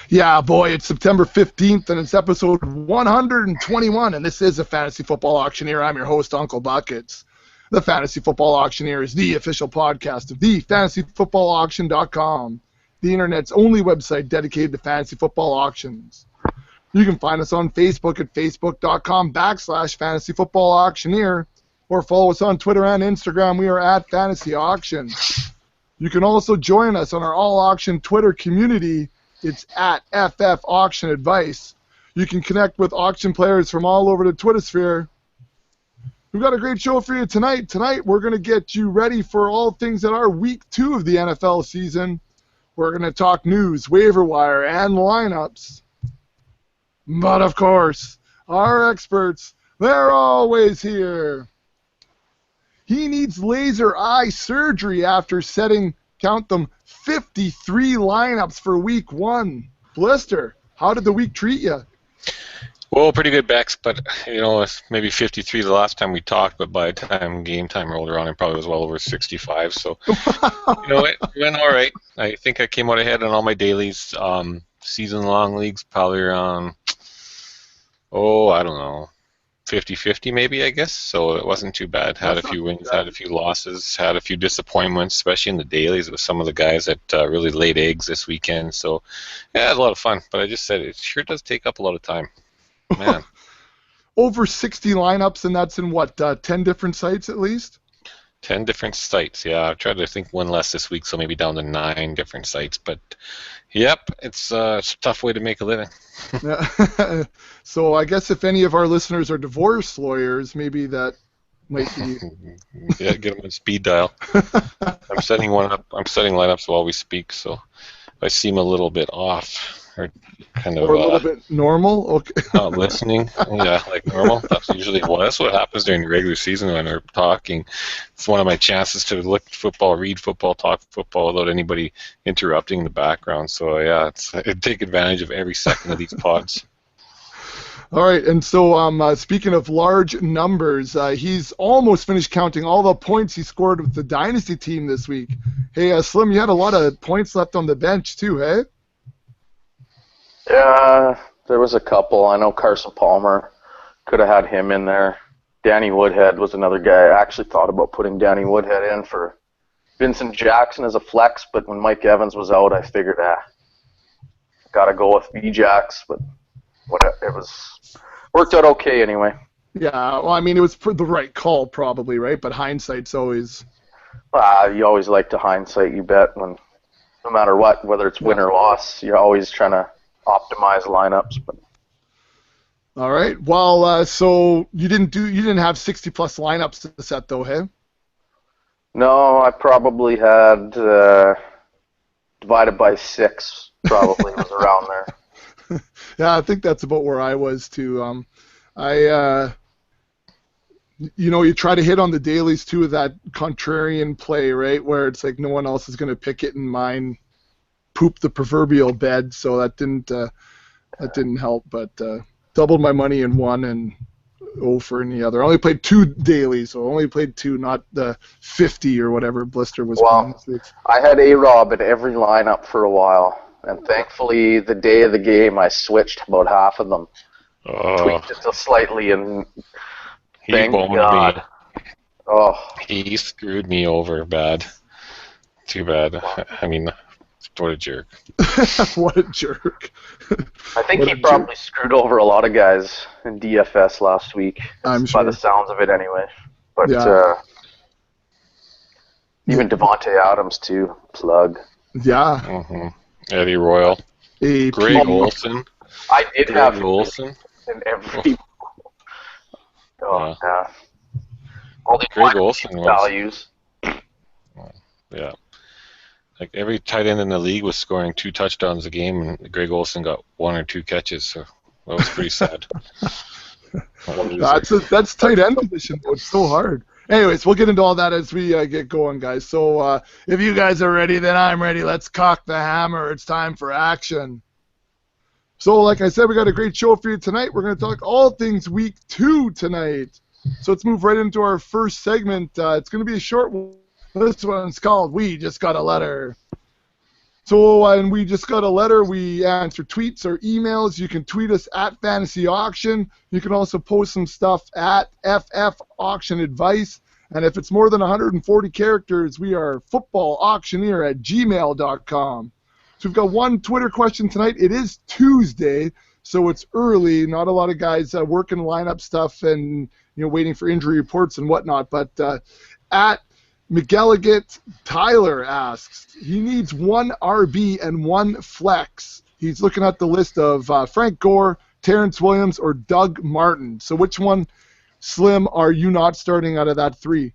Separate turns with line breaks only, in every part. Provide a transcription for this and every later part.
Yeah, boy, it's September 15th, and it's episode 121, and this is a Fantasy Football Auctioneer. I'm your host, Uncle Buckets. The Fantasy Football Auctioneer is the official podcast of thefantasyfootballauction.com, the internet's only website dedicated to fantasy football auctions. You can find us on Facebook at facebook.com/fantasyfootballauctioneer, or follow us on Twitter and Instagram. We are at Fantasy Auction. You can also join us on our all-auction Twitter community. It's at FF Auction Advice. You can connect with auction players from all over the Twitter sphere. We've got a great show for you tonight. Tonight, we're going to get you ready for all things that are week 2 of the NFL season. We're going to talk news, waiver wire, and lineups. But, of course, our experts, they're always here. He needs laser eye surgery after setting, count them, 53 lineups for week 1. Blister, how did the week treat you?
Well, pretty good, Bex, but, it's maybe 53 the last time we talked, but by the time game time rolled around, it probably was well over 65, so, it went all right. I think I came out ahead on all my dailies. Season-long leagues, probably around, I don't know, 50-50 maybe, I guess, so it wasn't too bad. Had a few wins, had a few losses, had a few disappointments, especially in the dailies with some of the guys that really laid eggs this weekend, so yeah, it was a lot of fun, but I just said it sure does take up a lot of time. Man.
Over 60 lineups, and that's in what, 10 different sites at least?
10 different sites, yeah. I've tried to think one less this week, so maybe down to 9 different sites, but yep, it's a tough way to make a living.
Yeah. So I guess if any of our listeners are divorce lawyers, maybe that might be...
Yeah, get them on speed dial. I'm setting one up. I'm setting lineups while we speak, so if I seem a little bit off, or kind of...
Or a little bit normal? Okay.
Not listening. Yeah, like normal. That's usually that's what happens during the regular season when we're talking. It's one of my chances to look at football, read football, talk football without anybody interrupting the background. So, yeah, I take advantage of every second of these pods.
All right, and so speaking of large numbers, he's almost finished counting all the points he scored with the Dynasty team this week. Hey, Slim, you had a lot of points left on the bench too, hey?
Yeah, there was a couple. I know Carson Palmer, could have had him in there. Danny Woodhead was another guy. I actually thought about putting Danny Woodhead in for Vincent Jackson as a flex, but when Mike Evans was out, I figured, got to go with V-Jax, but it worked out okay anyway.
Yeah, well, I mean, it was the right call probably, right? But hindsight's always...
You always like to hindsight, you bet, when no matter what, whether it's win or loss, you're always trying to optimize lineups. But
all right. Well, so you didn't have 60 plus lineups to set though, hey?
No, I probably had divided by 6. Probably was around there.
Yeah, I think that's about where I was too. You try to hit on the dailies too with that contrarian play, right? Where it's like no one else is going to pick it and mine poop the proverbial bed. So that didn't help. But doubled my money in one and for in the other. I only played 2 dailies, so I only played 2, not the 50 or whatever Blister was playing this week.
I had A-Rob in every lineup for a while. And thankfully, the day of the game, I switched about half of them. Tweaked it just slightly, and thank God.
He screwed me over bad. Too bad. I mean, what a jerk.
What a jerk.
I think he probably screwed over a lot of guys in DFS last week.
I'm sure.
By the sounds of it, anyway. But
yeah.
Even Devontae Adams, too. Plug.
Yeah.
Mm-hmm. Eddie Royal. Greg Olsen.
I did
Greg
have
Olsen.
In every... yeah. All these
Greg Olsen
values.
Yeah. Like every tight end in the league was scoring 2 touchdowns a game, and Greg Olsen got 1 or 2 catches, so that was pretty sad.
That's tight end position, though. It's so hard. Anyways, we'll get into all that as we get going, guys. So if you guys are ready, then I'm ready. Let's cock the hammer. It's time for action. So like I said, we got a great show for you tonight. We're going to talk all things week 2 tonight. So let's move right into our first segment. It's going to be a short one. This one's called We Just Got a Letter. So, and we just got a letter. We answer tweets or emails. You can tweet us at Fantasy Auction. You can also post some stuff at FF Auction Advice. And if it's more than 140 characters, we are footballauctioneer@gmail.com. So we've got one Twitter question tonight. It is Tuesday, so it's early. Not a lot of guys working lineup stuff and waiting for injury reports and whatnot. But at McGilligan, Tyler asks, he needs one RB and one flex. He's looking at the list of Frank Gore, Terrence Williams, or Doug Martin. So which one, Slim, are you not starting out of that three?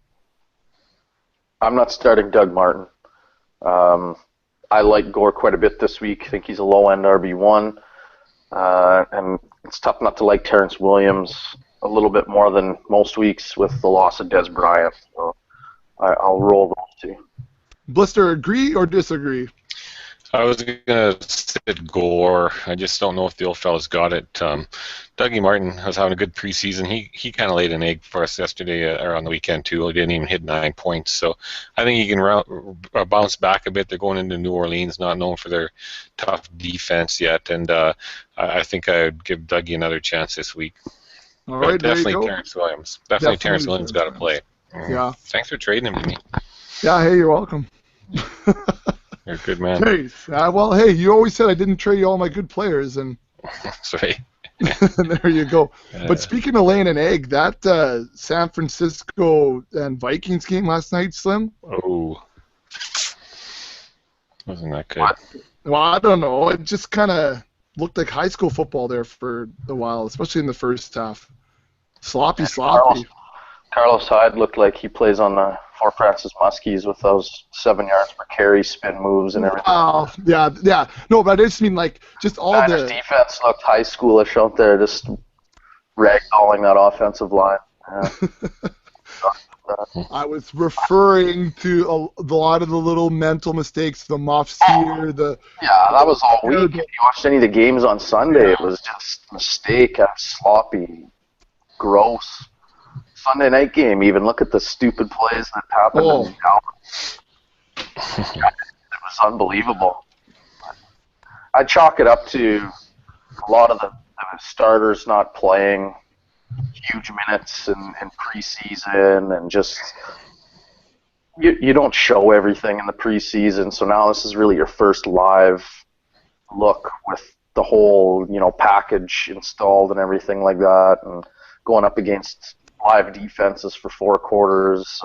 I'm not starting Doug Martin. I like Gore quite a bit this week. I think he's a low-end RB1. And it's tough not to like Terrence Williams a little bit more than most weeks with the loss of Des Bryant. So I'll roll those two.
Blister, agree or disagree?
I was going to sit Gore. I just don't know if the old fella's got it. Dougie Martin was having a good preseason. He kind of laid an egg for us yesterday or on the weekend, too. He didn't even hit 9 points. So I think he can bounce back a bit. They're going into New Orleans, not known for their tough defense yet. And I think I would give Dougie another chance this week.
All right,
definitely Terrence Williams. Definitely Terrence Williams got to play.
Yeah.
Thanks for trading him to me.
Yeah, hey, you're welcome.
You're a good man.
Hey, well, hey, you always said I didn't trade you all my good players, and
that's right.
and there you go. But speaking of laying an egg, that San Francisco and Vikings game last night, Slim?
Oh. Wasn't that good?
Well, I don't know. It just kind of looked like high school football there for a while, especially in the first half. Sloppy.
Carlos Hyde looked like he plays on the Fort Francis Muskies with those 7 yards per carry spin moves and everything.
Oh, yeah. No, but I just mean just all
Niners defense looked high schoolish out there, just ragdolling that offensive line.
I was referring to a lot of the little mental mistakes, the muffs here,
Yeah, that was all week. If you watched any of the games on Sunday, it was just mistake after sloppy, gross. Sunday night game, even look at the stupid plays that happened in Dallas. It was unbelievable. I chalk it up to a lot of the starters not playing huge minutes in preseason, and just you don't show everything in the preseason. So now this is really your first live look with the whole package installed and everything like that, and going up against live defenses for 4 quarters.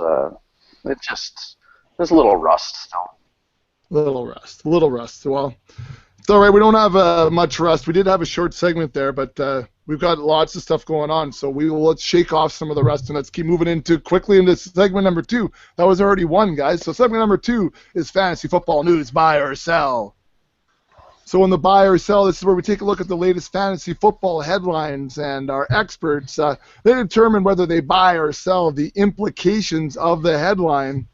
There's a little rust still. Little
rust. Well, it's all right. We don't have much rust. We did have a short segment there, but we've got lots of stuff going on. So let's shake off some of the rust and let's keep moving quickly into segment number 2. That was already 1, guys. So segment number 2 is fantasy football news, buy or sell. So in the buy or sell, this is where we take a look at the latest fantasy football headlines, and our experts, they determine whether they buy or sell the implications of the headline.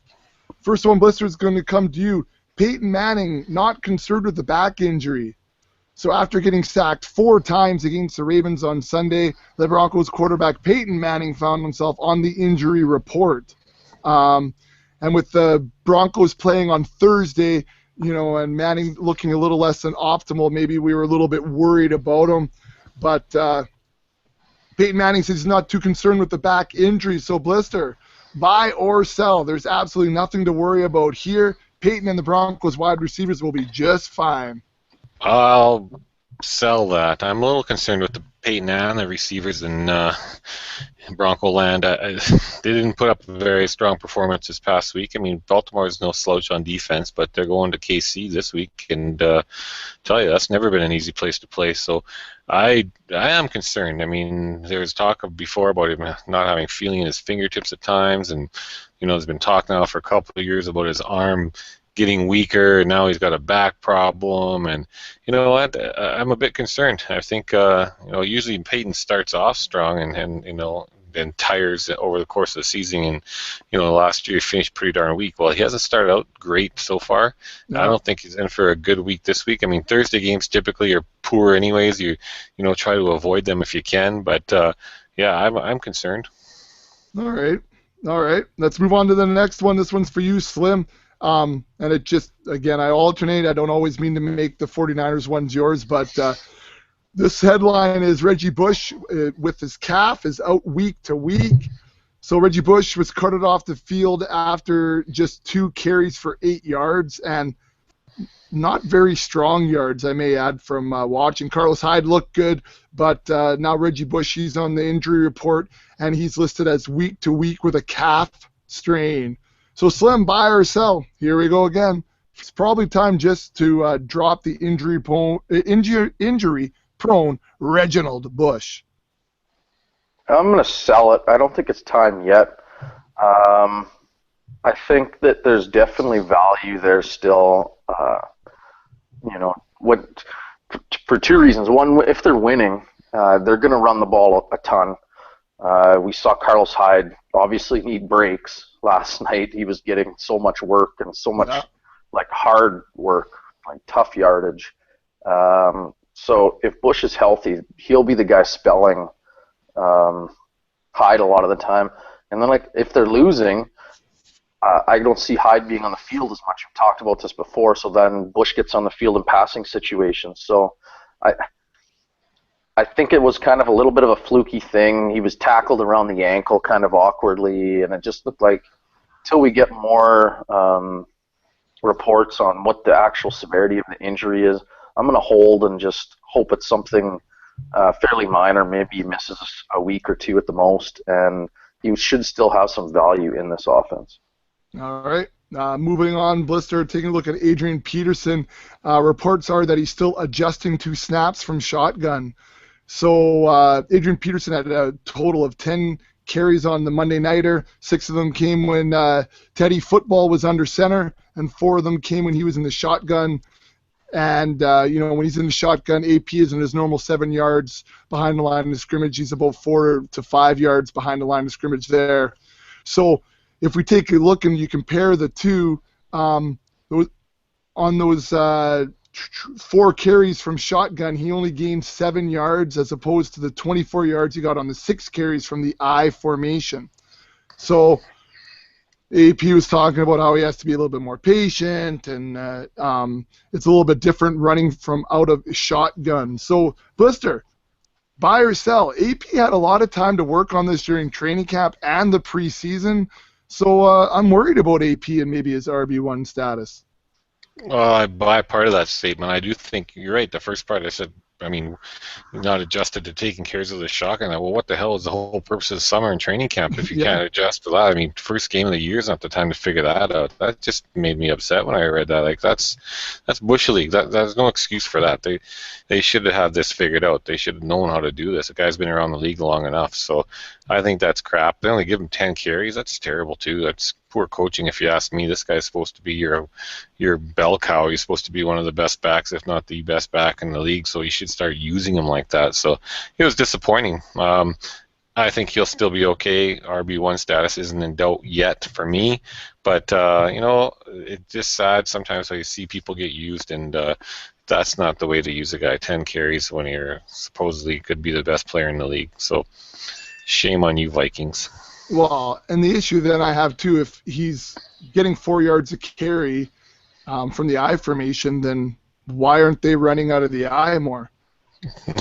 First one, Blister, is going to come to you. Peyton Manning not concerned with the back injury. So after getting sacked 4 times against the Ravens on Sunday, the Broncos quarterback Peyton Manning found himself on the injury report. And with the Broncos playing on Thursday, and Manning looking a little less than optimal, maybe we were a little bit worried about him. But Peyton Manning says he's not too concerned with the back injury. So, Blister, buy or sell? There's absolutely nothing to worry about here. Peyton and the Broncos wide receivers will be just fine.
I'll sell that. I'm a little concerned with the Peyton and the receivers in Bronco land. They didn't put up a very strong performance this past week. I mean, Baltimore is no slouch on defense, but they're going to KC this week, and tell you, that's never been an easy place to play. So I am concerned. I mean, there was talk before about him not having feeling in his fingertips at times, and there's been talk now for a couple of years about his arm getting weaker, and now he's got a back problem, and you know what? I'm a bit concerned. I think usually Peyton starts off strong and then tires over the course of the season, and last year he finished pretty darn weak. Well, he hasn't started out great so far. No. I don't think he's in for a good week this week. I mean, Thursday games typically are poor anyways. You try to avoid them if you can, but I'm concerned.
All right. Let's move on to the next one. This one's for you, Slim. And it just, again, I alternate. I don't always mean to make the 49ers ones yours, but this headline is Reggie Bush with his calf is out week to week. So Reggie Bush was carted off the field after just 2 carries for 8 yards, and not very strong yards, I may add, from watching. Carlos Hyde looked good, but now Reggie Bush, he's on the injury report, and he's listed as week to week with a calf strain. So Slim, buy or sell? Here we go again. It's probably time just to drop the injury-prone Reginald Bush.
I'm going to sell it. I don't think it's time yet. I think that there's definitely value there still. For 2 reasons. One, if they're winning, they're going to run the ball a ton. We saw Carlos Hyde obviously need breaks last night. He was getting so much work and so much hard work, like tough yardage. So if Bush is healthy, he'll be the guy spelling Hyde a lot of the time. And then if they're losing, I don't see Hyde being on the field as much. We've talked about this before. So then Bush gets on the field in passing situations. So I think it was kind of a little bit of a fluky thing. He was tackled around the ankle kind of awkwardly, and it just looked like until we get more reports on what the actual severity of the injury is, I'm going to hold and just hope it's something fairly minor. Maybe he misses a week or 2 at the most, and he should still have some value in this offense.
All right. Moving on, Blister, taking a look at Adrian Peterson. Reports are that he's still adjusting to snaps from shotgun. So Adrian Peterson had a total of 10 carries on the Monday Nighter. 6 of them came when Teddy Football was under center, and 4 of them came when he was in the shotgun. And, when he's in the shotgun, AP isn't his normal 7 yards behind the line of scrimmage. He's about 4 to 5 yards behind the line of scrimmage there. So if we take a look and you compare the two, on those 4 carries from shotgun, he only gained 7 yards as opposed to the 24 yards he got on the 6 carries from the I formation. So AP was talking about how he has to be a little bit more patient, and it's a little bit different running from out of shotgun. So, Blister, buy or sell? AP had a lot of time to work on this during training camp and the preseason, so I'm worried about AP and maybe his RB1 status.
Well, I buy part of that statement. I do think you're right. The first part I said, not adjusted to taking cares of the shotgun. Well, what the hell is the whole purpose of summer and training camp if you can't adjust to that? First game of the year is not the time to figure that out. That just made me upset when I read that. That's Bush League. There's no excuse for that. They should have this figured out. They should have known how to do this. The guy's been around the league long enough. So I think that's crap. They only give him 10 carries. That's terrible too. That's poor coaching, if you ask me. This guy's supposed to be your bell cow. He's supposed to be one of the best backs, if not the best back in the league, so you should start using him like that. So it was disappointing. I think he'll still be okay. RB1 status isn't in doubt yet for me, but it's just sad sometimes how you see people get used, and that's not the way to use a guy. 10 carries when you're supposedly could be the best player in the league. So shame on you, Vikings.
Well, and the issue then I have too, if he's getting 4 yards a carry from the I formation, then why aren't they running out of the I more?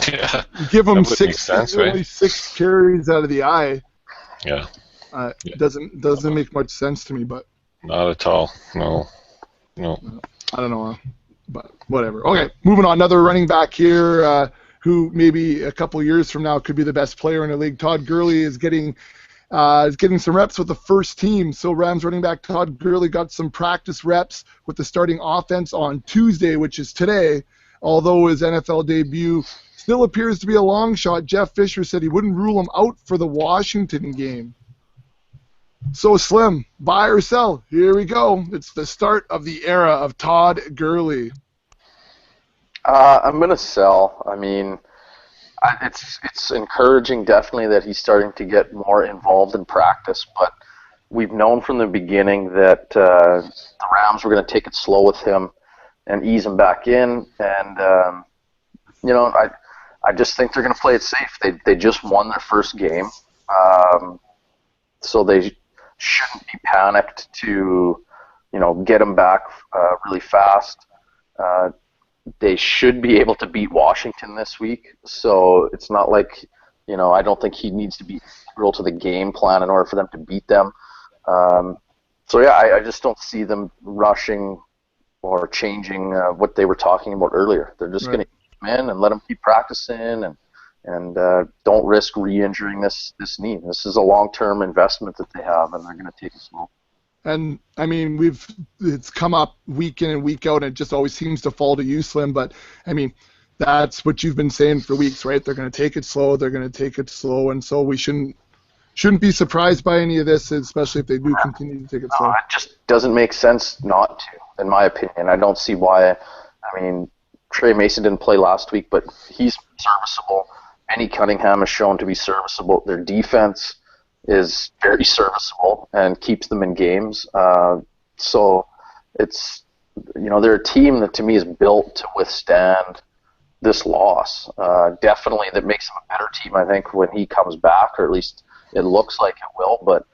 Yeah,
give him only 6
6
carries out of the I.
Yeah,
doesn't make much sense to me, but
not at all. No.
I don't know, but whatever. Okay, moving on. Another running back here who maybe a couple years from now could be the best player in the league. Todd Gurley is getting some reps with the first team. So Rams running back Todd Gurley got some practice reps with the starting offense on Tuesday, which is today. Although his NFL debut still appears to be a long shot, Jeff Fisher said he wouldn't rule him out for the Washington game. So Slim, buy or sell? Here we go. It's the start of the era of Todd Gurley.
I'm going to sell. It's encouraging, definitely, that he's starting to get more involved in practice, but we've known from the beginning that the Rams were going to take it slow with him and ease him back in, and I just think they're going to play it safe. They just won their first game, so they shouldn't be panicked to get them back really fast. They should be able to beat Washington this week, so it's not like, I don't think he needs to be integral to the game plan in order for them to beat them. I just don't see them rushing or changing what they were talking about earlier. They're just going to keep them in and let them keep practicing and don't risk re-injuring this knee. This is a long-term investment that they have, and they're going to take it slow.
And I mean, it's come up week in and week out, and it just always seems to fall to you, Slim. But I mean, that's what you've been saying for weeks, right? They're going to take it slow. They're going to take it slow, and so we shouldn't be surprised by any of this, especially if they do continue to take it slow.
It just doesn't make sense not to, in my opinion. I don't see why. I mean, Trey Mason didn't play last week, but he's serviceable. Benny Cunningham has shown to be serviceable. Their defense is very serviceable and keeps them in games. So it's, they're a team that to me is built to withstand this loss. Definitely that makes them a better team, I think, when he comes back, or at least it looks like it will. But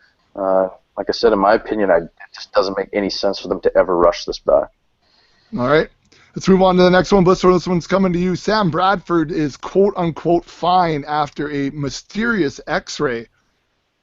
like I said, in my opinion, it just doesn't make any sense for them to ever rush this back.
All right. Let's move on to the next one. Blister, this one's coming to you. Sam Bradford is quote-unquote fine after a mysterious X-ray.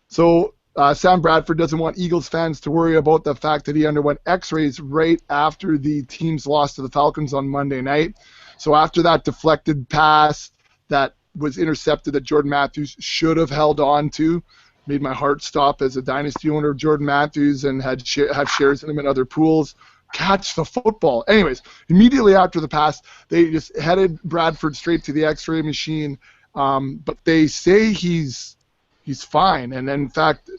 So Sam Bradford doesn't want Eagles fans to worry about the fact that he underwent X-rays right after the team's loss to the Falcons on Monday night. So after that deflected pass that was intercepted that Jordan Matthews should have held on to, made my heart stop as a dynasty owner of Jordan Matthews and have shares in him in other pools. Catch the football. Anyways, immediately after the pass, they just headed Bradford straight to the X-ray machine. But they say he's fine. And in fact,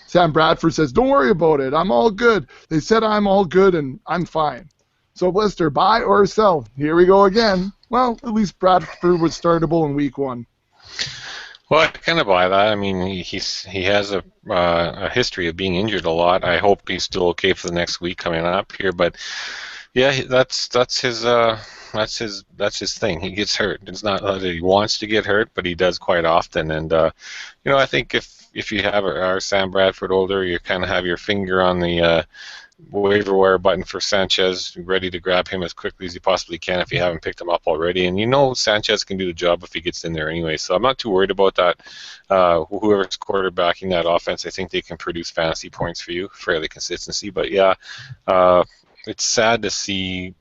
Sam Bradford says, don't worry about it. I'm all good. They said I'm all good and I'm fine. So, Blister, buy or sell? Here we go again. Well, at least Bradford was startable in week 1.
Well, I kind of buy that. I mean, he has a history of being injured a lot. I hope he's still okay for the next week coming up here. But yeah, that's his thing. He gets hurt. It's not that he wants to get hurt, but he does quite often. And I think if you have our Sam Bradford older, you kind of have your finger on the waiver wire button for Sanchez, ready to grab him as quickly as you possibly can if you haven't picked him up already. And Sanchez can do the job if he gets in there anyway, so I'm not too worried about that. Whoever's quarterbacking that offense, I think they can produce fantasy points for you, fairly consistency. But yeah, it's sad to see,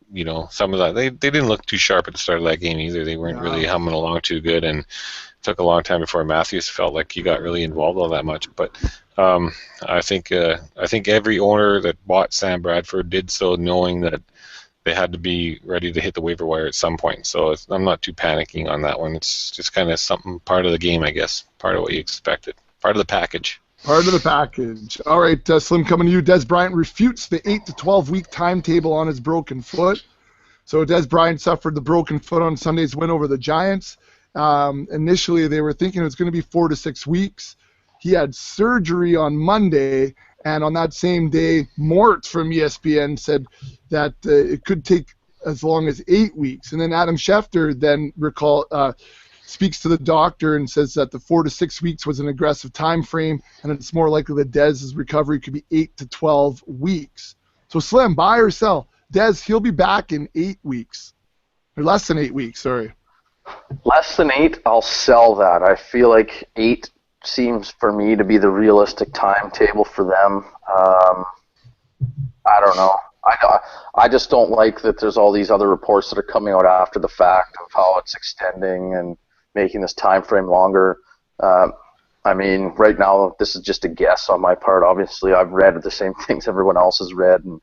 some of that. They didn't look too sharp at the start of that game either. They weren't really humming along too good, and it took a long time before Matthews felt like he got really involved all that much. But I think every owner that bought Sam Bradford did so knowing that they had to be ready to hit the waiver wire at some point. So I'm not too panicking on that one. It's just kind of something, part of the game, I guess, part of what you expected, part of the package.
Part of the package. All right, Slim, coming to you. Des Bryant refutes the 8 to 12-week timetable on his broken foot. So Des Bryant suffered the broken foot on Sunday's win over the Giants. Initially, they were thinking it was going to be 4 to 6 weeks. He had surgery on Monday, and on that same day, Mort from ESPN said that it could take as long as 8 weeks. And then Adam Schefter then speaks to the doctor and says that the 4 to 6 weeks was an aggressive time frame, and it's more likely that Dez's recovery could be 8 to 12 weeks. So Slim, buy or sell? Dez, he'll be back in 8 weeks. Or less than 8 weeks, sorry.
Less than 8, I'll sell that. I feel like 8 seems for me to be the realistic timetable for them. I don't know. I just don't like that there's all these other reports that are coming out after the fact of how it's extending and making this time frame longer. I mean, right now, this is just a guess on my part. Obviously, I've read the same things everyone else has read, and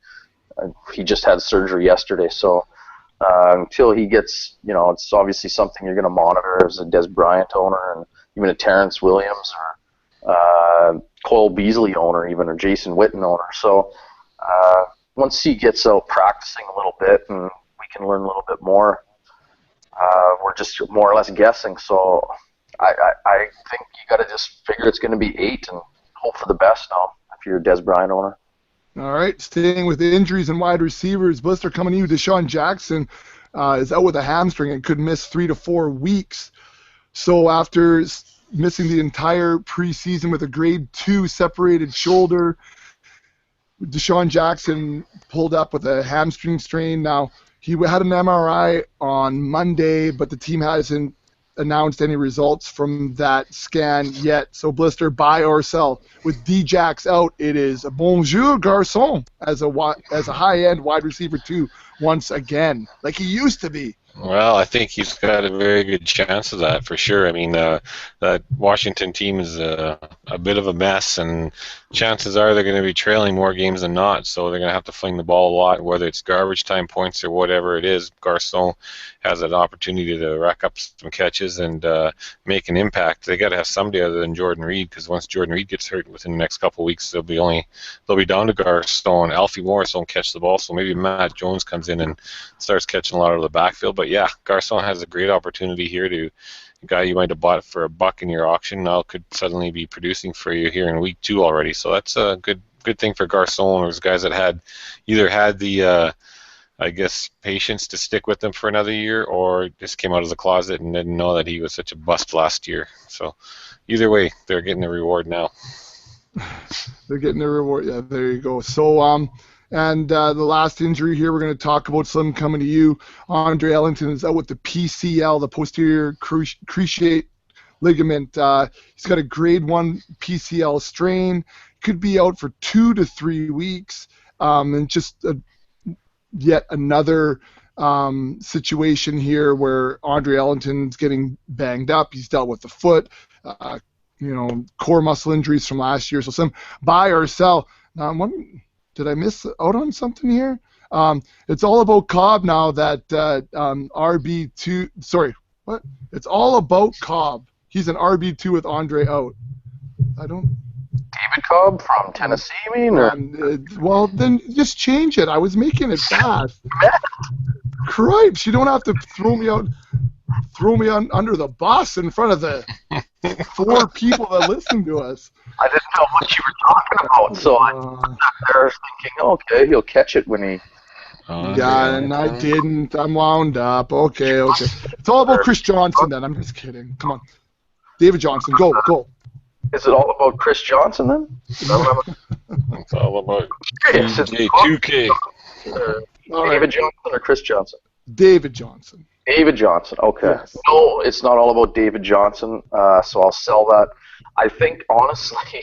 he just had surgery yesterday. So until he gets, it's obviously something you're going to monitor as a Des Bryant owner, and even a Terrence Williams or Cole Beasley owner, even, or Jason Witten owner. So once he gets out practicing a little bit and we can learn a little bit more, we're just more or less guessing. So I think you got to just figure it's going to be 8 and hope for the best now if you're a Des Bryant owner.
All right, staying with the injuries and wide receivers, Blister, coming to you. Deshaun Jackson is out with a hamstring and could miss 3 to 4 weeks. So after missing the entire preseason with a grade 2 separated shoulder, Deshaun Jackson pulled up with a hamstring strain. Now, he had an MRI on Monday, but the team hasn't announced any results from that scan yet. So, Blister, buy or sell. With D-Jax out, it is a bonjour garçon as a high-end wide receiver too, once again, like he used to be.
Well, I think he's got a very good chance of that for sure. I mean, that Washington team is a bit of a mess, and chances are they're going to be trailing more games than not, so they're going to have to fling the ball a lot, whether it's garbage time points or whatever it is. Garcon has an opportunity to rack up some catches and make an impact. They got to have somebody other than Jordan Reed, because once Jordan Reed gets hurt within the next couple of weeks, they'll be down to Garcon. Alfie Morris won't catch the ball, so maybe Matt Jones comes in and starts catching a lot of the backfield. But yeah, Garcon has a great opportunity here to a guy you might have bought for $1 in your auction now could suddenly be producing for you here in week 2 already. So that's a good thing for Garcon. There's guys that had the I guess patience to stick with him for another year, or just came out of the closet and didn't know that he was such a bust last year. So either way, they're getting the reward now.
They're getting the reward. Yeah, there you go. So and the last injury here we're going to talk about, Slim, coming to you. Andre Ellington is out with the PCL, the posterior cruciate ligament. He's got a grade 1 PCL strain. Could be out for 2 to 3 weeks. And just yet another situation here where Andre Ellington's getting banged up. He's dealt with the foot, core muscle injuries from last year. So some buy or sell. Now I'm wondering, did I miss out on something here? It's all about Cobb now that RB2. Sorry, what? It's all about Cobb. He's an RB2 with Andre out.
David Cobb from Tennessee, you mean? Or?
Well, then just change it. I was making it fast. Cripes, you don't have to throw me under the bus in front of the 4 people that listen to us.
I didn't know what you were talking about, so I sat there thinking, okay, he'll catch it when he...
yeah, and I didn't. I'm wound up. Okay. It's all about Chris Johnson then. I'm just kidding. Come on. David Johnson, go.
Is it all about Chris Johnson then?
It's all about 2K.
David Johnson or Chris Johnson?
David Johnson.
David Johnson, okay.
Yes.
No, it's not all about David Johnson, so I'll sell that. I think, honestly,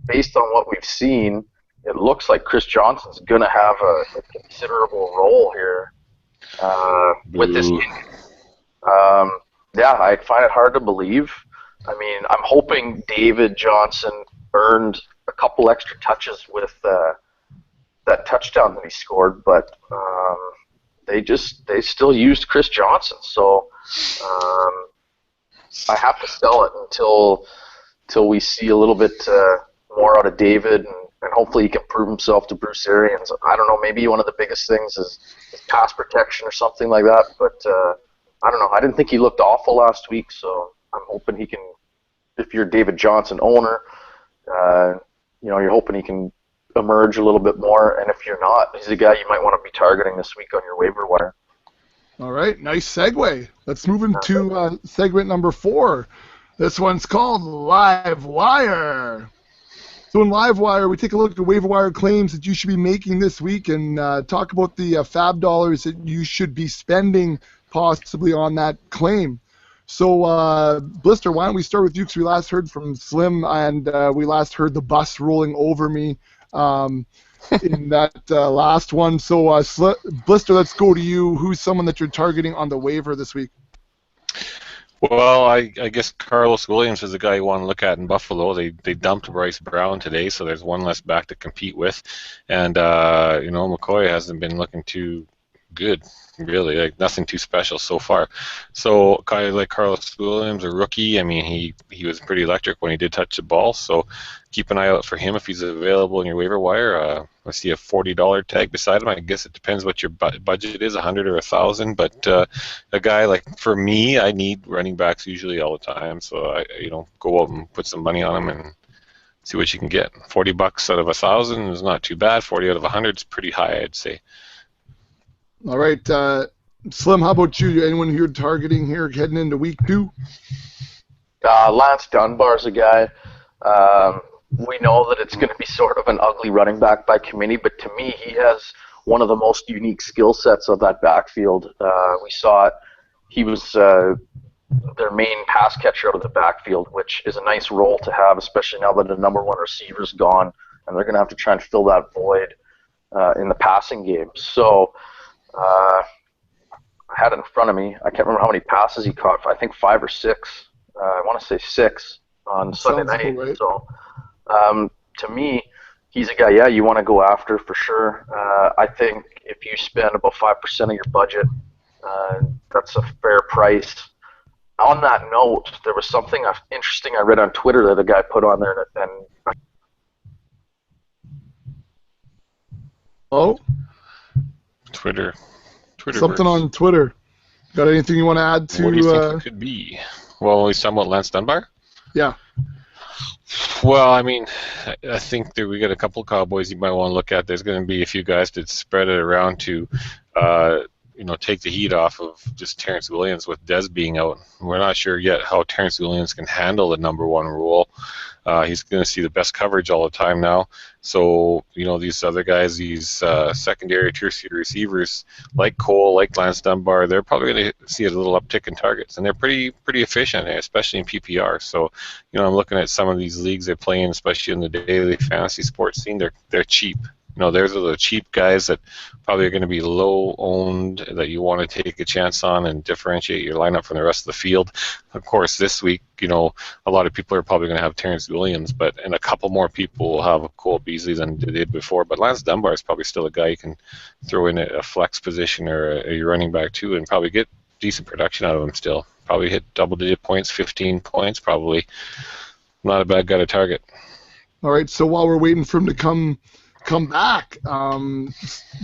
based on what we've seen, it looks like Chris Johnson's going to have a considerable role here with this injury. Yeah, I find it hard to believe. I mean, I'm hoping David Johnson earned a couple extra touches with that touchdown that he scored, but they still used Chris Johnson, so I have to sell it until we see a little bit more out of David, and hopefully he can prove himself to Bruce Arians. I don't know, maybe one of the biggest things is pass protection or something like that, but I don't know. I didn't think he looked awful last week, so I'm hoping he can, if you're a David Johnson owner, you're hoping he can emerge a little bit more, and if you're not, he's a guy you might want to be targeting this week on your waiver wire.
All right, nice segue. Let's move into segment number 4. This one's called Live Wire. So in Live Wire, we take a look at waiver wire claims that you should be making this week and talk about the fab dollars that you should be spending possibly on that claim. So, Blister, why don't we start with you, because we last heard from Slim, and we last heard the bus rolling over me in that last one. So, Blister, let's go to you. Who's someone that you're targeting on the waiver this week?
Well, I guess Carlos Williams is the guy you want to look at in Buffalo. They dumped Bryce Brown today, so there's one less back to compete with. And, McCoy hasn't been looking too good, really, like nothing too special so far. So kind of like Carlos Williams, a rookie, I mean, he was pretty electric when he did touch the ball, so keep an eye out for him if he's available in your waiver wire. I see a $40 tag beside him. I guess it depends what your budget is, $100 or $1,000, but a guy like, for me, I need running backs usually all the time, so I go out and put some money on them and see what you can get. $40 out of $1,000 is not too bad. 40 out of 100 is pretty high, I'd say.
All right, Slim, how about you? Anyone you're targeting here heading into week 2?
Lance Dunbar's a guy. we know that it's going to be sort of an ugly running back by committee, but to me, he has one of the most unique skill sets of that backfield. We saw it. He was their main pass catcher out of the backfield, which is a nice role to have, especially now that the number one receiver's gone, and they're going to have to try and fill that void in the passing game. So I had it in front of me. I can't remember how many passes he caught. I think 5 or 6. I want to say 6 on Sunday night. Right. So to me, he's a guy, you want to go after for sure. I think if you spend about 5% of your budget, that's a fair price. On that note, there was something interesting I read on Twitter that a guy put on there, and
Twitter.
Something on Twitter. Got anything you want to add to?
What do you think it could be? Well, he's talking about Lance Dunbar?
Yeah.
Well, I mean, I think that we got a couple of Cowboys you might want to look at. There's going to be a few guys that spread it around to, take the heat off of just Terrence Williams with Dez being out. We're not sure yet how Terrence Williams can handle the number one rule. He's going to see the best coverage all the time now. So, these other guys, these secondary, tertiary receivers like Cole, like Lance Dunbar, they're probably going to see a little uptick in targets. And they're pretty efficient, especially in PPR. So, I'm looking at some of these leagues they play in, especially in the daily fantasy sports scene. They're cheap. There's the cheap guys that probably are going to be low-owned that you want to take a chance on and differentiate your lineup from the rest of the field. Of course, this week, a lot of people are probably going to have Terrence Williams, and a couple more people will have Cole Beasley than they did before. But Lance Dunbar is probably still a guy you can throw in a flex position or a running back too and probably get decent production out of him still. Probably hit double-digit points, 15 points probably. Not a bad guy to target.
All right, so while we're waiting for him to come back,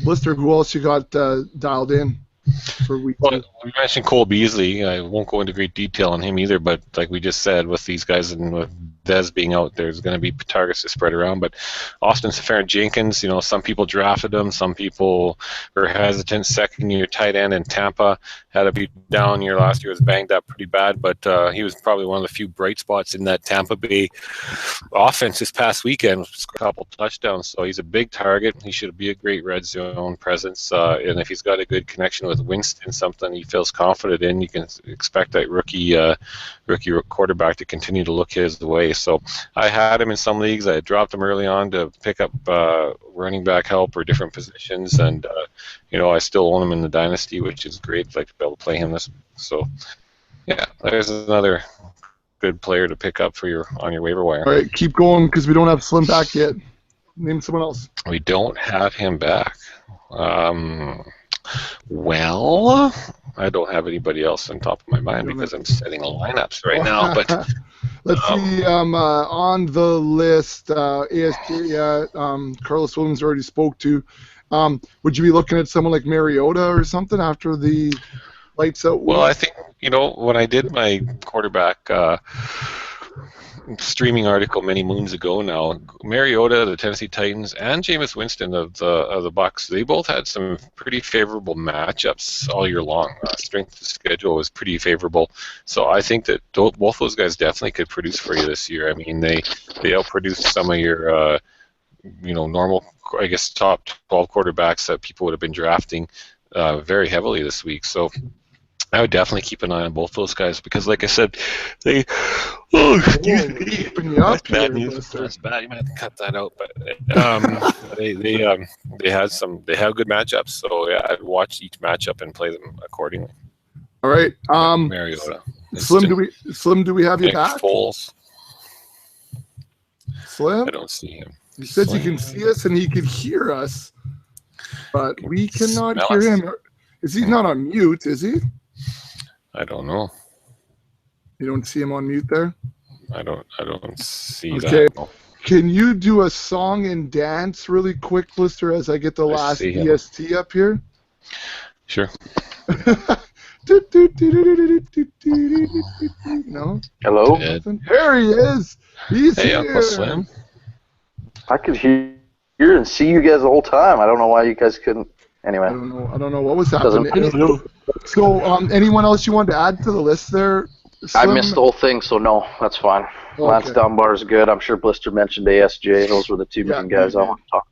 Blister, who else you got dialed in for week 2?
Well, we mentioned Cole Beasley. I won't go into great detail on him either, but like we just said, with these guys and with Dez being out, there's going to be targets to spread around. But Austin Seferian-Jenkins, some people drafted him, some people were hesitant. Second-year tight end in Tampa, had a be down year last year, was banged up pretty bad, but he was probably one of the few bright spots in that Tampa Bay offense this past weekend with a couple touchdowns. So he's a big target. He should be a great red zone presence, and if he's got a good connection with Winston, something he feels confident in, you can expect that rookie quarterback to continue to look his way. So I had him in some leagues. I dropped him early on to pick up running back help or different positions, and I still own him in the dynasty, which is great. I'd like to be able to play him this. So yeah, there's another good player to pick up on your waiver wire.
All right, keep going because we don't have Slim back yet. Name someone else.
We don't have him back. Well, I don't have anybody else on top of my mind because I'm setting lineups right now. But
let's see. On the list, ASJ, Carlos Williams already spoke to. Would you be looking at someone like Mariota or something after the lights out?
Well, I think when I did my quarterback streaming article many moons ago now, Mariota, the Tennessee Titans, and Jameis Winston of the Bucs, they both had some pretty favorable matchups all year long. Strength of schedule was pretty favorable, so I think that both those guys definitely could produce for you this year. I mean, they outproduced some of your normal, I guess, top 12 quarterbacks that people would have been drafting very heavily this week. So I would definitely keep an eye on both those guys because, like I said, they. Oh,
keeping you up
bad news. That's bad. You might have to cut that out, but they have good matchups. So yeah, I'd watch each matchup and play them accordingly.
All right.
Mariota.
Slim, do we have you back?
Foles.
Slim?
I don't see him.
He says he can see us and he can hear us, but we cannot hear him. Is he not on mute? Is he?
I don't know.
You don't see him on mute there?
I don't see
okay.
that.
Can you do a song and dance really quick, Blister, as I get the last EST up here?
Sure.
No?
Hello?
Here he is. He's here.
Uncle Slim.
I could hear and see you guys the whole time. I don't know why you guys couldn't. Anyway.
I don't know what was happening. So, anyone else you want to add to the list there,
I missed the whole thing, so no, that's fine. Okay. Lance Dunbar is good. I'm sure Blister mentioned ASJ. Those were the two main guys I want to talk.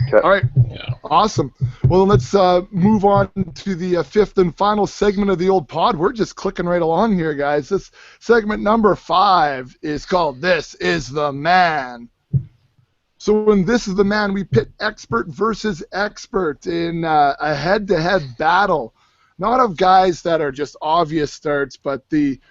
Okay.
All right. Yeah. Awesome. Well, let's move on to the fifth and final segment of the old pod. We're just clicking right along here, guys. This segment number 5 is called This is the Man. So when This is the Man, we pit expert versus expert in a head-to-head battle. Not of guys that are just obvious starts, but the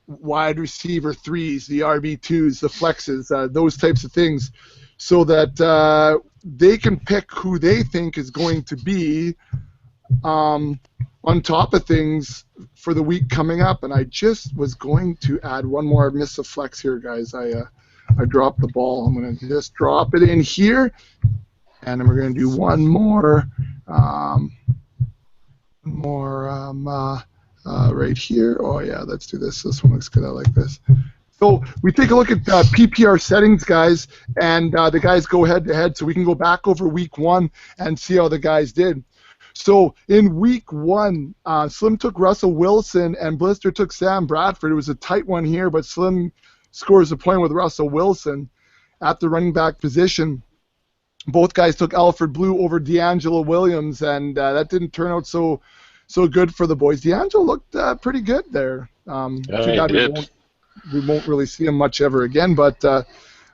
wide receiver 3s, the RB2s, the flexes, those types of things, so that they can pick who they think is going to be on top of things for the week coming up. And I just was going to add one more. I missed a flex here, guys. I dropped the ball. I'm going to just drop it in here, and then we're going to do one more. Right here. Oh yeah, let's do this. This one looks good. I like this. So we take a look at PPR settings, guys, and the guys go head to head. So we can go back over week 1 and see how the guys did. So in week 1, Slim took Russell Wilson and Blister took Sam Bradford. It was a tight one here, but Slim scores a point with Russell Wilson at the running back position. Both guys took Alfred Blue over D'Angelo Williams, and that didn't turn out so good for the boys. D'Angelo looked pretty good there.
He did.
We won't really see him much ever again, but at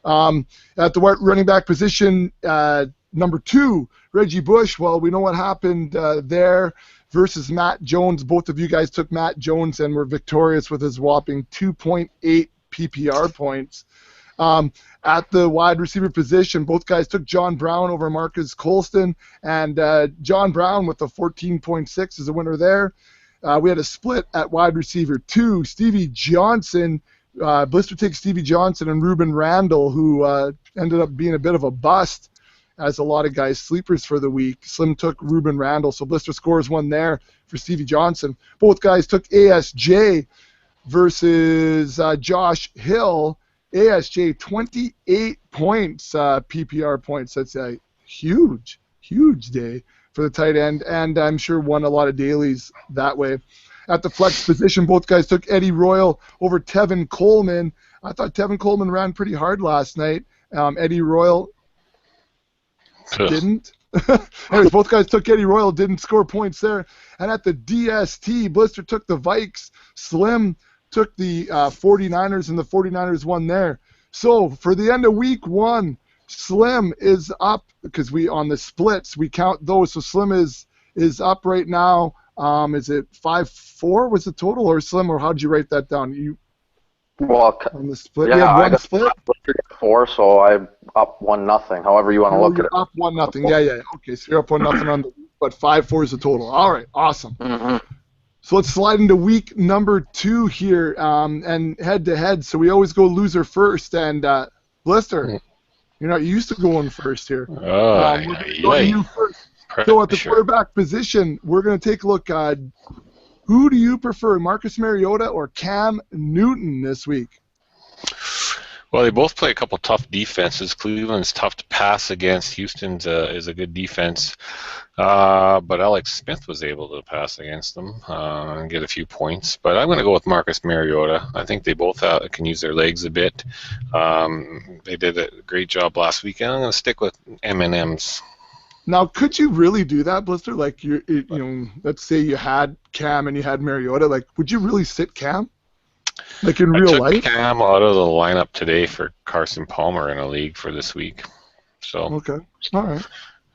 the running back position, number 2, Reggie Bush. Well, we know what happened there versus Matt Jones. Both of you guys took Matt Jones and were victorious with his whopping 2.8 PPR points. At the wide receiver position, both guys took John Brown over Marcus Colston, and John Brown with the 14.6 is a winner there. We had a split at wide receiver 2. Stevie Johnson, Blister takes Stevie Johnson and Ruben Randall, who ended up being a bit of a bust, as a lot of guys sleepers for the week. Slim took Ruben Randall, so Blister scores one there for Stevie Johnson. Both guys took ASJ versus Josh Hill. ASJ 28 points, PPR points. That's a huge day for the tight end, and I'm sure won a lot of dailies that way. At the flex position, both guys took Eddie Royal over Tevin Coleman. I thought Tevin Coleman ran pretty hard last night. Eddie Royal didn't. Anyways, both guys took Eddie Royal, didn't score points there. And at the DST, Blister took the Vikes. Slim took the 49ers, and the 49ers won there. So for the end of week 1, Slim is up, because we on the splits we count those. So Slim is up right now. Is it 5-4 was the total, or Slim, or how did you write that down?
On the split, yeah, I got split. 4, so I'm up 1-0. However you want to look at it.
Up 1-0. Yeah. Okay, so you're up 1-0 on the, but 5-4 is the total. All right, awesome.
Mm-hmm.
So let's slide into week number 2 here, and head-to-head. So we always go loser first, and Blister, you're not used to going first here. You first. So at the quarterback position, we're going to take a look at who do you prefer, Marcus Mariota or Cam Newton this week?
Well, they both play a couple tough defenses. Cleveland's tough to pass against. Houston's is a good defense. But Alex Smith was able to pass against them and get a few points. But I'm going to go with Marcus Mariota. I think they both can use their legs a bit. They did a great job last weekend. I'm going to stick with M&M's.
Now, could you really do that, Blister? Like, let's say you had Cam and you had Mariota. Like, would you really sit Cam? Like in real life?
I took Cam out of the lineup today for Carson Palmer in a league for this week. So
okay, all right.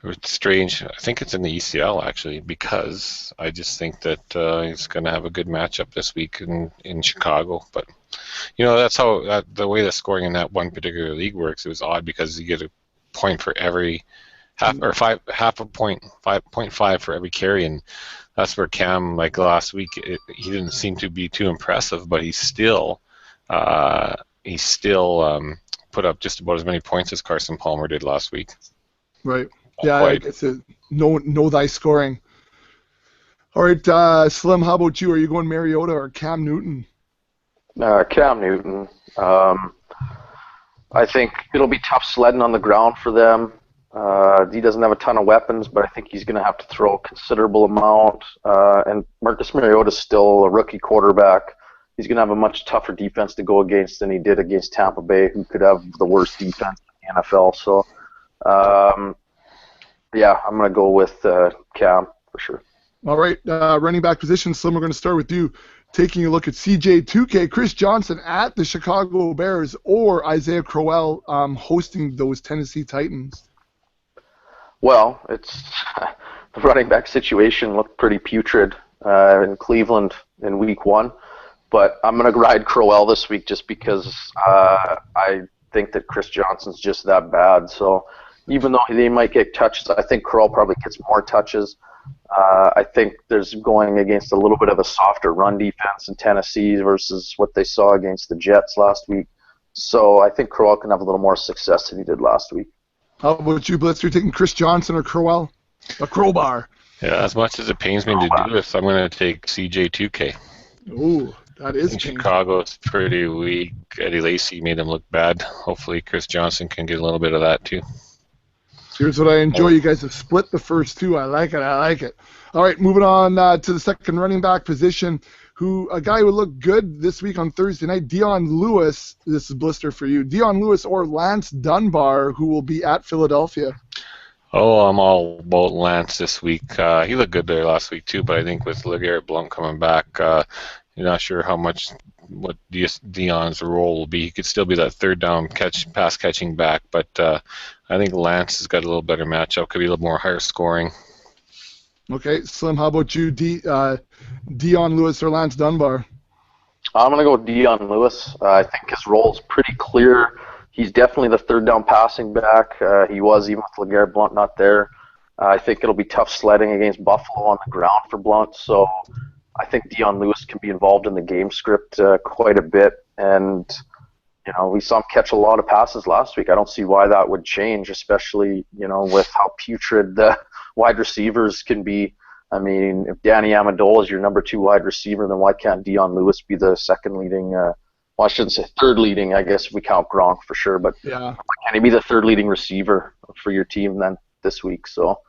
It's strange. I think it's in the ECL actually, because I just think that he's going to have a good matchup this week in Chicago. But that's how the way the scoring in that one particular league works. It was odd because you get a point for every half a point, 5.5 for every carry, and that's where Cam, like last week, he didn't seem to be too impressive, but he still put up just about as many points as Carson Palmer did last week.
Right. Yeah, I guess know thy scoring. All right, Slim, how about you? Are you going Mariota or Cam Newton?
Cam Newton. I think it'll be tough sledding on the ground for them. He doesn't have a ton of weapons, but I think he's going to have to throw a considerable amount. And Marcus Mariota is still a rookie quarterback. He's going to have a much tougher defense to go against than he did against Tampa Bay, who could have the worst defense in the NFL. So, yeah, I'm going to go with Cam for sure.
All right, running back position, Slim, we're going to start with you. Taking a look at CJ2K, Chris Johnson at the Chicago Bears, or Isaiah Crowell hosting those Tennessee Titans.
Well, it's the running back situation looked pretty putrid in Cleveland in Week 1, but I'm going to ride Crowell this week just because I think that Chris Johnson's just that bad. So even though they might get touches, I think Crowell probably gets more touches. I think there's going against a little bit of a softer run defense in Tennessee versus what they saw against the Jets last week. So I think Crowell can have a little more success than he did last week.
How about you, Blitz? Are you taking Chris Johnson or Crowell? A crowbar.
Yeah, as much as it pains me to do this, I'm going to take CJ2K.
Ooh, that is
in Chicago, it's pretty weak. Eddie Lacy made them look bad. Hopefully Chris Johnson can get a little bit of that too.
Here's what I enjoy. You guys have split the first two. I like it. All right, moving on to the second running back position, a guy who looked good this week on Thursday night, Dion Lewis. This is Blister for you. Dion Lewis or Lance Dunbar, who will be at Philadelphia.
Oh, I'm all about Lance this week. He looked good there last week too, but I think with LeGarrette Blount coming back, you're not sure what Dion's role will be. He could still be that third down pass catching back, but I think Lance has got a little better matchup. Could be a little more higher scoring.
Okay, Slim, how about you, Dion Lewis or Lance Dunbar?
I'm going to go with Dion Lewis. I think his role is pretty clear. He's definitely the third down passing back. He was even with LeGarrette Blount not there. I think it'll be tough sledding against Buffalo on the ground for Blount, so I think Dion Lewis can be involved in the game script quite a bit. And, we saw him catch a lot of passes last week. I don't see why that would change, especially, with how putrid the wide receivers can be. I mean, if Danny Amendola is your number 2 wide receiver, then why can't Dion Lewis be the second leading I shouldn't say third leading, I guess if we count Gronk for sure, but
yeah.
Can he be the third leading receiver for your team then this week? So,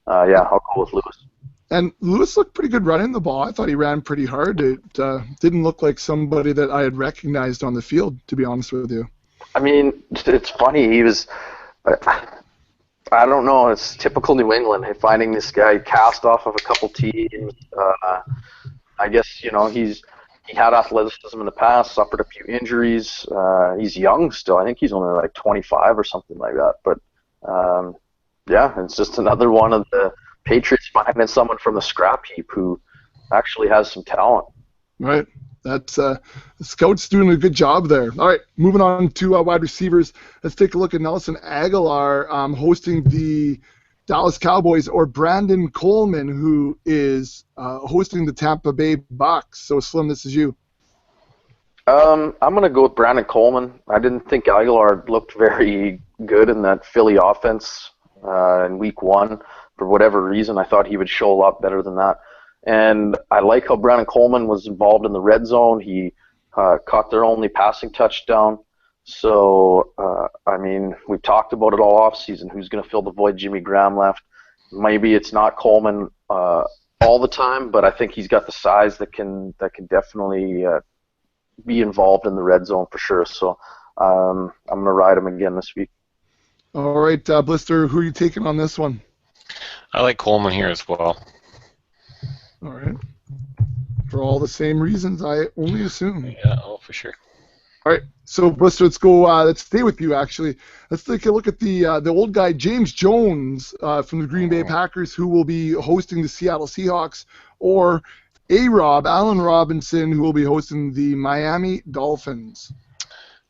yeah, I'll go with Lewis.
And Lewis looked pretty good running the ball. I thought he ran pretty hard. It didn't look like somebody that I had recognized on the field, to be honest with you.
I mean, it's funny. He was, I don't know, it's typical New England, finding this guy cast off of a couple teams. I guess, he had athleticism in the past, suffered a few injuries. He's young still. I think he's only like 25 or something like that. But, yeah, it's just another one of the Patriots finding someone from the scrap heap who actually has some talent.
Right. That's the scouts doing a good job there. All right, moving on to wide receivers. Let's take a look at Nelson Aguilar hosting the Dallas Cowboys, or Brandon Coleman, who is hosting the Tampa Bay Bucks. So, Slim, this is you.
I'm going to go with Brandon Coleman. I didn't think Aguilar looked very good in that Philly offense in Week 1. For whatever reason, I thought he would show a lot better than that. And I like how Brandon Coleman was involved in the red zone. He caught their only passing touchdown. So, I mean, we've talked about it all offseason. Who's going to fill the void Jimmy Graham left? Maybe it's not Coleman all the time, but I think he's got the size that can definitely be involved in the red zone for sure. So I'm going to ride him again this week.
All right, Blister, who are you taking on this one?
I like Coleman here as well.
All right. For all the same reasons, I only assume.
Yeah, for sure.
All right, so Blister, let's go. Let's stay with you. Actually, let's take a look at the old guy James Jones from the Green Bay Packers, who will be hosting the Seattle Seahawks, or Allen Robinson, who will be hosting the Miami Dolphins.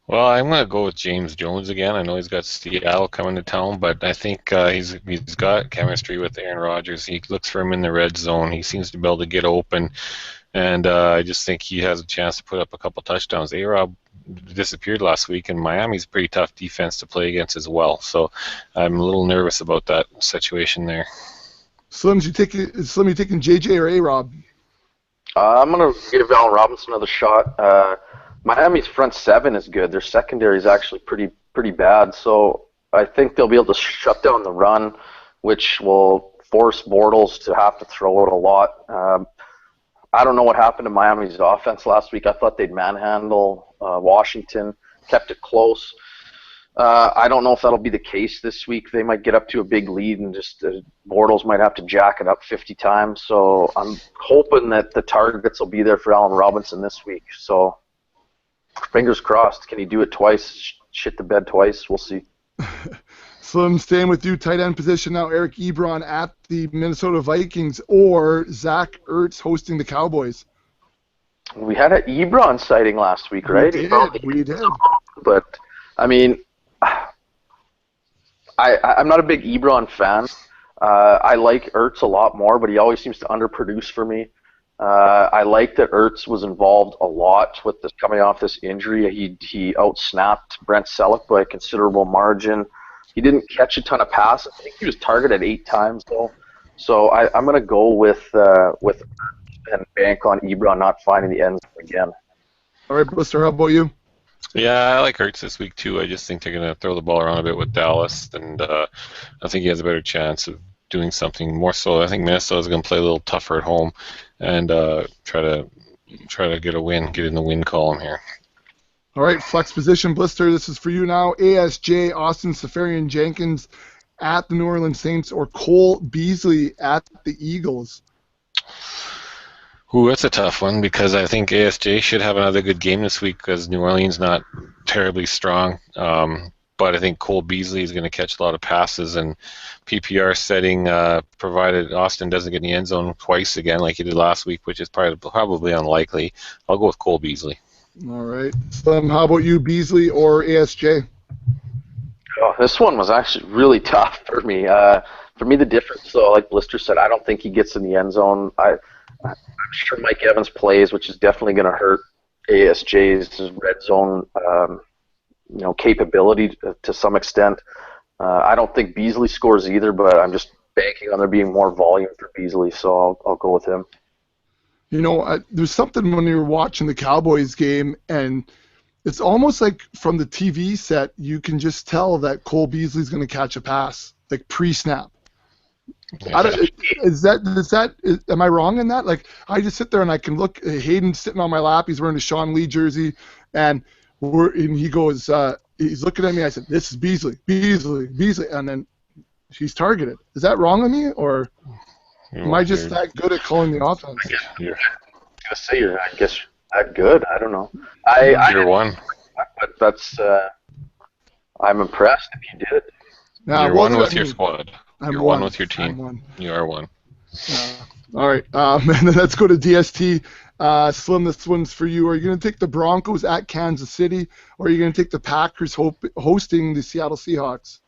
Well, I'm going to go with James Jones again. I know he's got Seattle coming to town, but I think he's got chemistry with Aaron Rodgers. He looks for him in the red zone. He seems to be able to get open, and I just think he has a chance to put up a couple touchdowns. A-Rob disappeared last week, and Miami's a pretty tough defense to play against as well. So I'm a little nervous about that situation there.
Slim, you taking JJ or A-Rob?
I'm going to give Allen Robinson another shot. Miami's front seven is good. Their secondary is actually pretty bad. So I think they'll be able to shut down the run, which will force Bortles to have to throw it a lot. I don't know what happened to Miami's offense last week. I thought they'd manhandle Washington, kept it close. I don't know if that'll be the case this week. They might get up to a big lead and just Bortles might have to jack it up 50 times. So I'm hoping that the targets will be there for Allen Robinson this week. So fingers crossed. Can he do it twice? Shit the bed twice? We'll see.
Slim, staying with you, tight end position now. Eric Ebron at the Minnesota Vikings or Zach Ertz hosting the Cowboys?
We had an Ebron sighting last week, right?
We did.
But, I mean, I'm not a big Ebron fan. I like Ertz a lot more, but he always seems to underproduce for me. I like that Ertz was involved a lot with this coming off this injury. He outsnapped Brent Selleck by a considerable margin. He didn't catch a ton of passes. I think he was targeted 8 times though. So I'm going to go with Ertz and bank on Ebron not finding the end zone again.
All right, Blister, how about you?
Yeah, I like Ertz this week too. I just think they're going to throw the ball around a bit with Dallas, and I think he has a better chance of doing something more so. I think Minnesota's going to play a little tougher at home and try to get a win, get in the win column here.
All right, flex position, Blister, this is for you now. ASJ, Austin Seferian-Jenkins at the New Orleans Saints or Cole Beasley at the Eagles?
Ooh, that's a tough one because I think ASJ should have another good game this week because New Orleans not terribly strong. But I think Cole Beasley is going to catch a lot of passes and PPR setting, provided Austin doesn't get in the end zone twice again like he did last week, which is probably unlikely. I'll go with Cole Beasley.
All right. Slim, how about you, Beasley or ASJ?
Oh, this one was actually really tough for me. For me, the difference, so like Blister said, I don't think he gets in the end zone. I'm sure Mike Evans plays, which is definitely going to hurt ASJ's red zone capability to some extent. I don't think Beasley scores either, but I'm just banking on there being more volume for Beasley, so I'll go with him.
You know, there's something when you're watching the Cowboys game, and it's almost like from the TV set, you can just tell that Cole Beasley's going to catch a pass, like pre-snap. Am I wrong in that? Like, I just sit there and I can look. Hayden's sitting on my lap. He's wearing a Sean Lee jersey, and he goes. He's looking at me. I said, "This is Beasley, and then he's targeted. Is that wrong of me, or am I just that good at calling the offense?
I guess that good. I don't know.
You're one.
But that's. I'm impressed if you did it.
Now,
you're one with your squad. You're one with your team.
I'm one.
You are one.
All right. And then let's go to DST. Slim, this one's for you. Are you going to take the Broncos at Kansas City, or are you going to take the Packers hosting the Seattle Seahawks?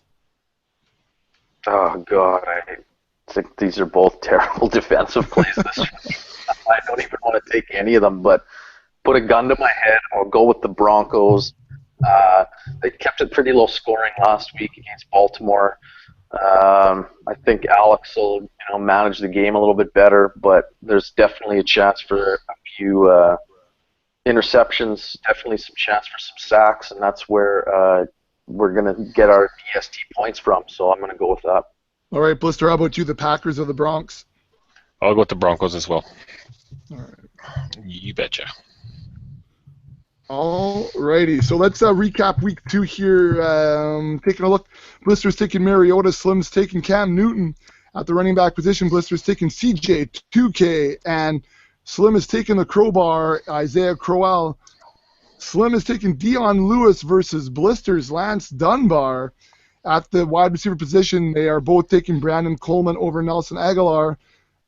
Oh, God. I think these are both terrible defensive plays this week. I don't even want to take any of them, but put a gun to my head. I'll go with the Broncos. They kept it pretty low scoring last week against Baltimore. I think Alex will manage the game a little bit better, but there's definitely a chance for a few interceptions, definitely some chance for some sacks, and that's where we're going to get our DST points from, so I'm going to go with that.
All right, Blister, how about you, the Packers or the Bronx?
I'll go with the Broncos as well.
All right.
You betcha.
All righty, so let's recap week 2 here. Taking a look, Blister's taking Mariota, Slim's taking Cam Newton at the running back position. Blister's taking CJ 2K, and Slim is taking the crowbar, Isaiah Crowell. Slim is taking Dion Lewis versus Blister's Lance Dunbar. At the wide receiver position, they are both taking Brandon Coleman over Nelson Aguilar.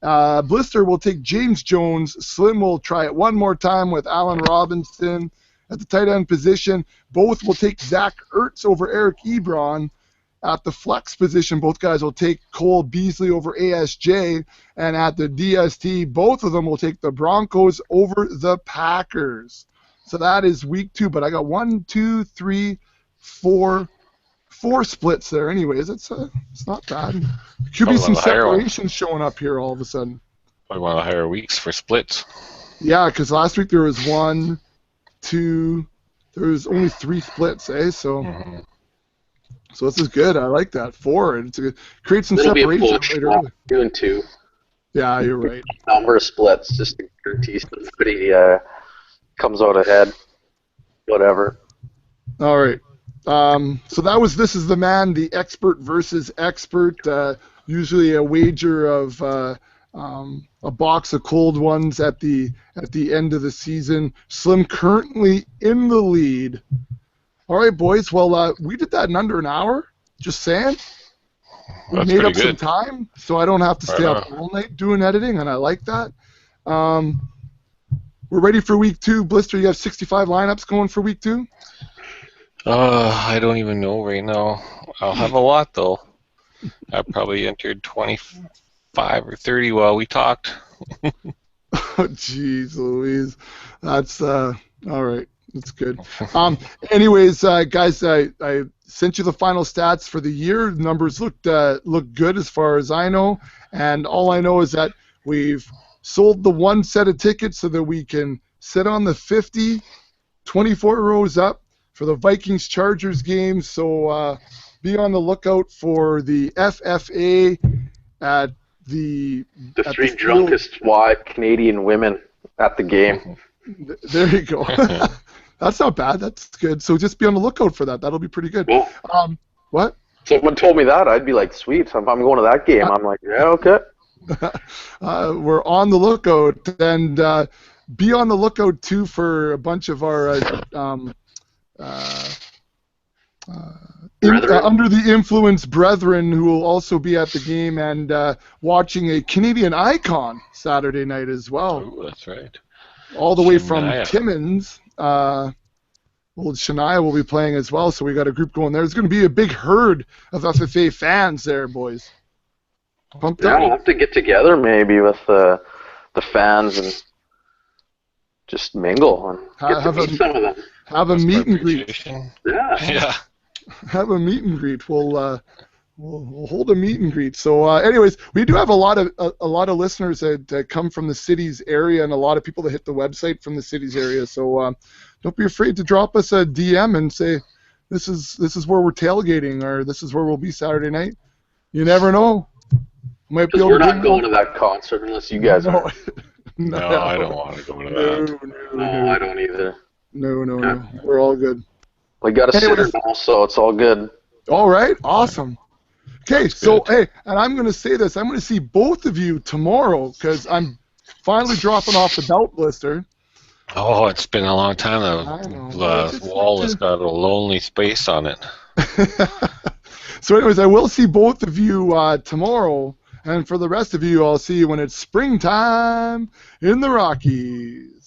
Blister will take James Jones. Slim will try it one more time with Allen Robinson. At the tight end position, both will take Zach Ertz over Eric Ebron. At the flex position, both guys will take Cole Beasley over ASJ. And at the DST, both of them will take the Broncos over the Packers. So that is week 2, but I got 1, 2, 3, 4 splits there anyways. It's not bad. Could be some separation showing up here all of a sudden.
Probably one of the higher weeks for splits.
Yeah, because last week there was 1, 2, there was only 3 splits, eh? So So this is good. I like that. 4. It's a, create some
It'll be a
separation
push.
right early.
2 and 2.
Yeah, you're right.
Number of splits just to guarantee somebody comes out ahead. Whatever.
All right. So that was This Is the Man, the expert versus expert. Usually a wager of a box of cold ones at the end of the season. Slim currently in the lead. All right, boys. Well, we did that in under an hour. Just saying. We
That's
made up
pretty
some
good.
time, so I don't have to stay
Right
up all night doing editing, and I like that. We're ready for week 2. Blister, you have 65 lineups going for week 2?
I don't even know right now. I'll have a lot, though. I probably entered 25 or 30 while we talked.
Oh, jeez Louise. That's, all right. That's good. Anyways, guys, I sent you the final stats for the year. The numbers look good as far as I know. And all I know is that we've sold the 1 set of tickets so that we can sit on the 50, 24 rows up for the Vikings-Chargers game. So be on the lookout for the FFA at the...
The
at
3
the
drunkest Canadian women at the game.
There you go. That's not bad. That's good. So just be on the lookout for that. That'll be pretty good.
Well,
what?
Someone told me that, I'd be like, sweet. If I'm going to that game, I'm like, yeah, okay.
We're on the lookout, and be on the lookout too for a bunch of our under the influence brethren who will also be at the game and watching a Canadian icon Saturday night as well.
Oh, that's right.
All the way from
Shania.
Timmins. Well, Shania will be playing as well, so we got a group going there. There's going to be a big herd of FFA fans there, boys. Pumped
Yeah,
up?
we'll have to get together maybe with the fans and just mingle and get to meet some of them.
Have a meet and greet.
Appreciation.
Yeah.
Yeah.
Have a meet and greet. We'll hold a meet and greet. So, anyways, we do have a lot of listeners that come from the city's area, and a lot of people that hit the website from the city's area. So, don't be afraid to drop us a DM and say, this is where we're tailgating, or this is where we'll be Saturday night. You never know. Might be
Because
able
we're
to
not going to that concert unless you guys are.
No, I don't want to go to that.
No, I don't either.
No. We're all good.
We got a sitter
Anyways.
now, so it's all good.
All right, awesome. Okay, so hey, and I'm going to say this. I'm going to see both of you tomorrow because I'm finally dropping off the belt blister.
Oh, it's been a long time.
I know.
The wall has got a lonely space on it.
So anyways, I will see both of you tomorrow, and for the rest of you, I'll see you when it's springtime in the Rockies.